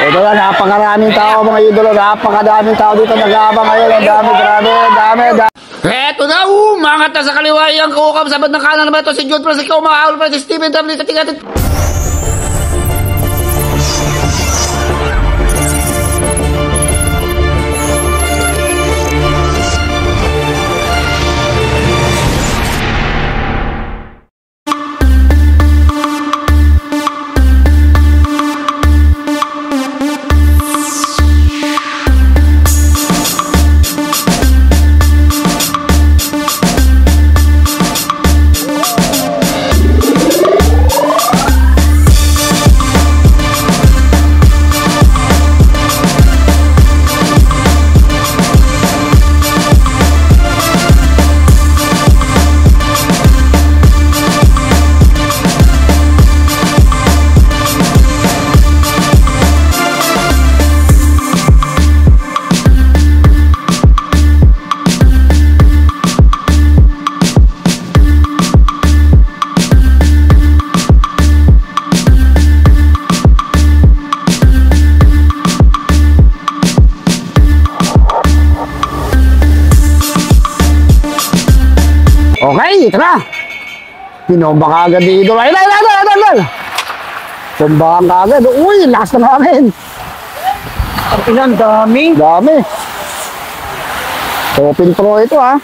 Ito na, napakaraming tao mga idolo. Napakadaming tao dito nag-aabang ngayon. Ang dami, grabe, dami. Eto na, umangat na sa kaliwa yung kukam. Sabat ng kanan naman ito si Jude Plus. Ikaw makahul pa si Steven W. Katigatit. Okay, tara. Pinomba ka agad dito. Ay. Tumbakan ka agad. Uy, lakas na namin. Ang ilan, dami. Dami. Open pro ito ha.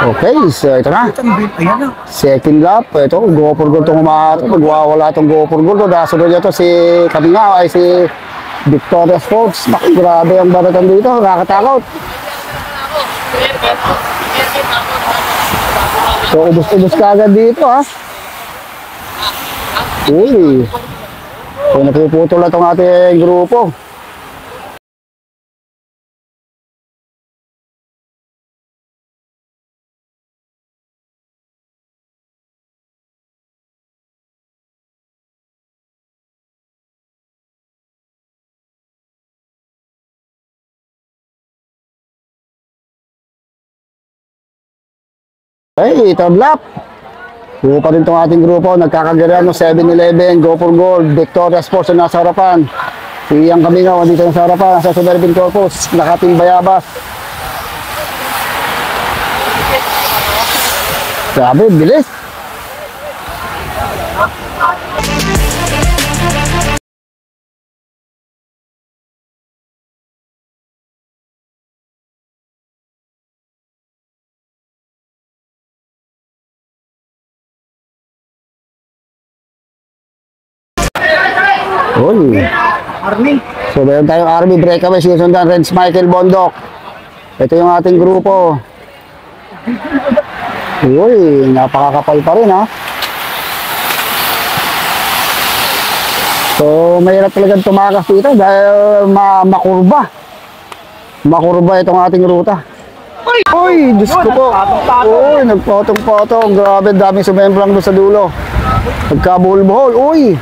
Okay, so ito na. Ayan na. Second lap. Ito, GoPro Gold itong umato. Magwawala itong GoPro Gold. Dasunod niya ito si Kaminga ay si Victoria Sports. Naku, grabe ang baratan dito. Nakakatakot. So, ubus-ubus ka agad dito ha. Uy. So, napuputol na itong ating grupo. Hey, third lap. Buo pa rin itong ating grupo. Nagkakagarihan ng 7-Eleven, GoPro Gold, Victoria Sports na nasa harapan. Si Ian Kamingaw, dito sa harapan, sa Suburban Corpus, nakating Bayabas. Grabe, bilis. Uy. Army. So meron tayong Army breakaway, sinusundan Renz Michael Bondok. Ito yung ating grupo. Uy, napakakapal pa rin ha. So mahirap talagang tumakas dito dahil makurba. Makurba itong ating ruta. Uy, Diyos ko po. Uy, nagpotong-potong. Grabe, daming sumemplang doon sa dulo. Nagkabuhol-buhol. Uy.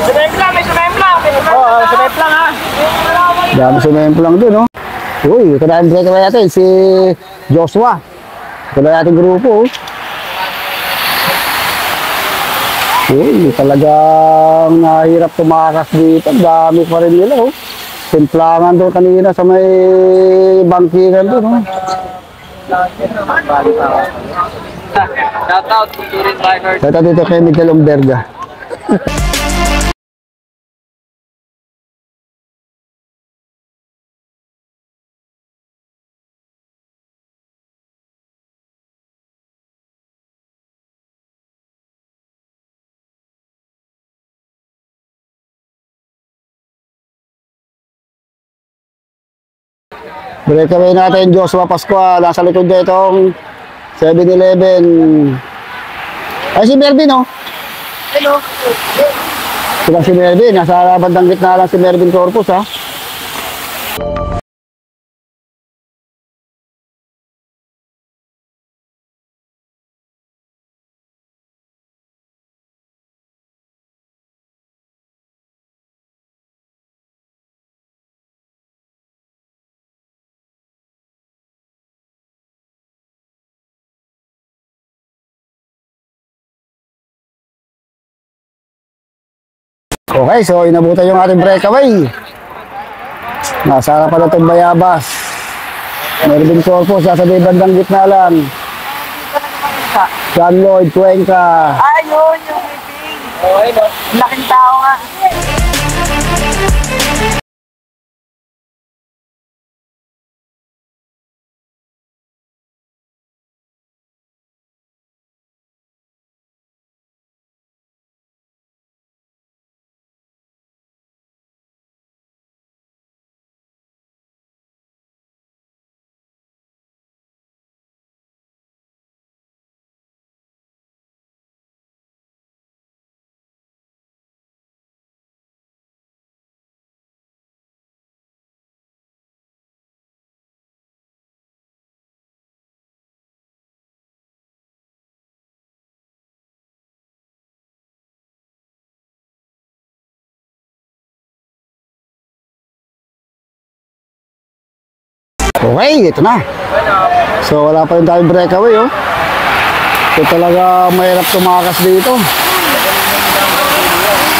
Sumemplang, may sumemplang. Oo, sumemplang ha. Dami sumemplang doon, no? Uy, ito na yung breakaway natin, si Joshua. Ito na natin grupo. Uy, talagang nahirap tumakas dito. Dami pa rin nila, oh. Simplangan doon kanina sa may bangkingan doon, oh. Shout out to Turin Bikers. Ito dito kay Miguel Umberga. Breakaway natin, Joshua Pascual. Nasa likod na itong 7-Eleven. Ay, si Mervin, oh. Hello. Sila si Mervin. Nasa bandang gitna lang si Mervin Corpus, ha. Okay, so inabutan yung ating breakaway. Nasa harapan na itong Bayabas. Mervin Corpus, nasa may bandang gitna lang. John Lloyd, Cuenca. Ayun, yung meeting. Okay, no? Laking tao nga. Okay, ito na. So wala pa rin tayong breakaway, oh. Ito talaga mahirap tumakas dito.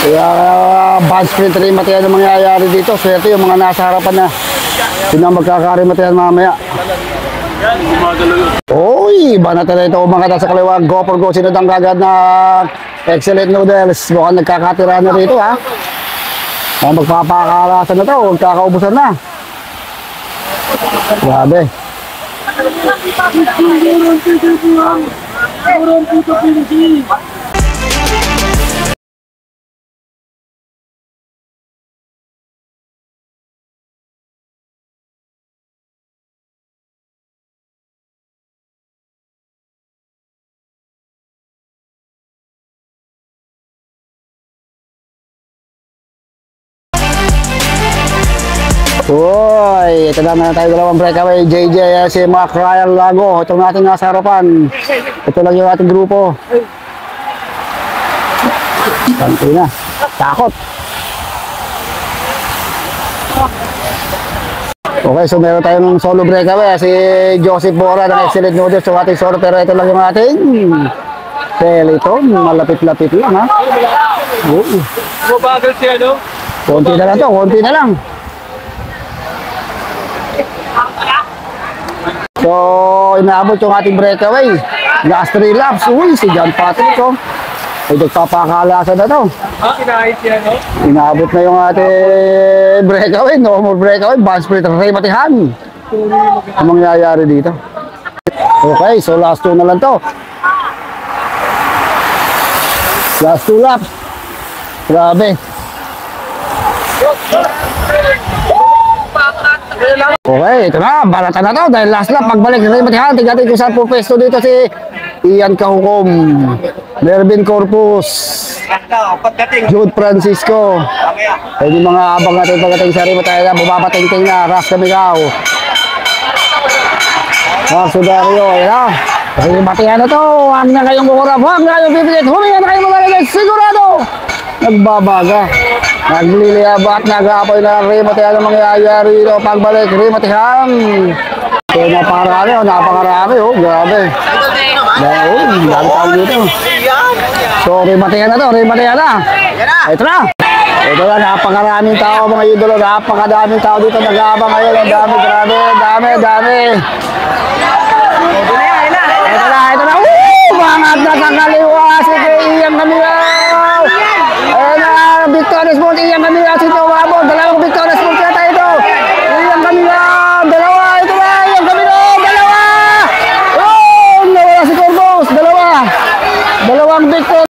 Kaya bad sprint rin matayan ang mangyayari dito. Swerte yung mga nasa harapan na. Yun ang magkakarimatayan mamaya. Uy, iba na talaga ito umangat sa kaliwa. Go for go, sinudang kagad na excellent noodles. Mukhang nagkakatira na rito, ha. Magpapakalasan na ito, magkakaubusan na. Grabe. Uy, ito na tayo dalawang breakaway. JJ, si Mac Ryan Lago. Itong ating nasa harapan. Ito lang yung ating grupo. Tanti na. Takot. Okay, so meron tayong solo breakaway. Si Joseph Bora ng excellent noodles. So ating solo, pero ito lang yung ating Peliton. Malapit-lapit lang, ha. Mabagal siya, no? Konti na lang to, konti na lang. So, inaabot yung ating breakaway. Last 3 laps. Uy, si John Patrick, oh. Ay, nagpapakalasan na to. Kinahit siya, no? Inaabot na yung ating breakaway. No more breakaway. Bad sprint, Ray Matihan. Ang mangyayari dito. Okay, so last 2 na lang to. Last 2 laps. Grabe. Okay, ito na, balatan na to dahil last lap, pagbalik Ray Matihan, tignan kung saan po pwesto dito si Ian Cahucom, Mervin Corpus, Jude Francisco. Ay yung mga abang natin pagdating sa Ray Matihan, bumapatingting na, Ras Camigaw, Sudario, ayan na. Ray Matihan na to, huwag na kayong kukurap, huwag na kayong pipigit, humingan na kayong malalagay, sigurado! Nagbabaga, nagliliyaba at nag-aapoy na Ray Matihan ang mangyayari dito. Pagbalik, Ray Matihan. So, napakarami, oh, grabe. Dahil, dami tao dito. So, Ray Matihan na to, Ray Matihan na. Ito na. Ito na, napakaraming tao mga idolo, napakadaming tao dito nag-aabang ngayon. Ang dami, grabe, dami. Ito na, umangat na sa kaliwa si Ian Camigaw. Ayan na, victorious mode, Ian Camigaw, si Tawabo, dalawang victorious mode kaya tayo ito. Ian Camigaw, dalawa, ito na, Ian Camigaw, dalawa. Oh, nawala si Corpus, dalawang victory.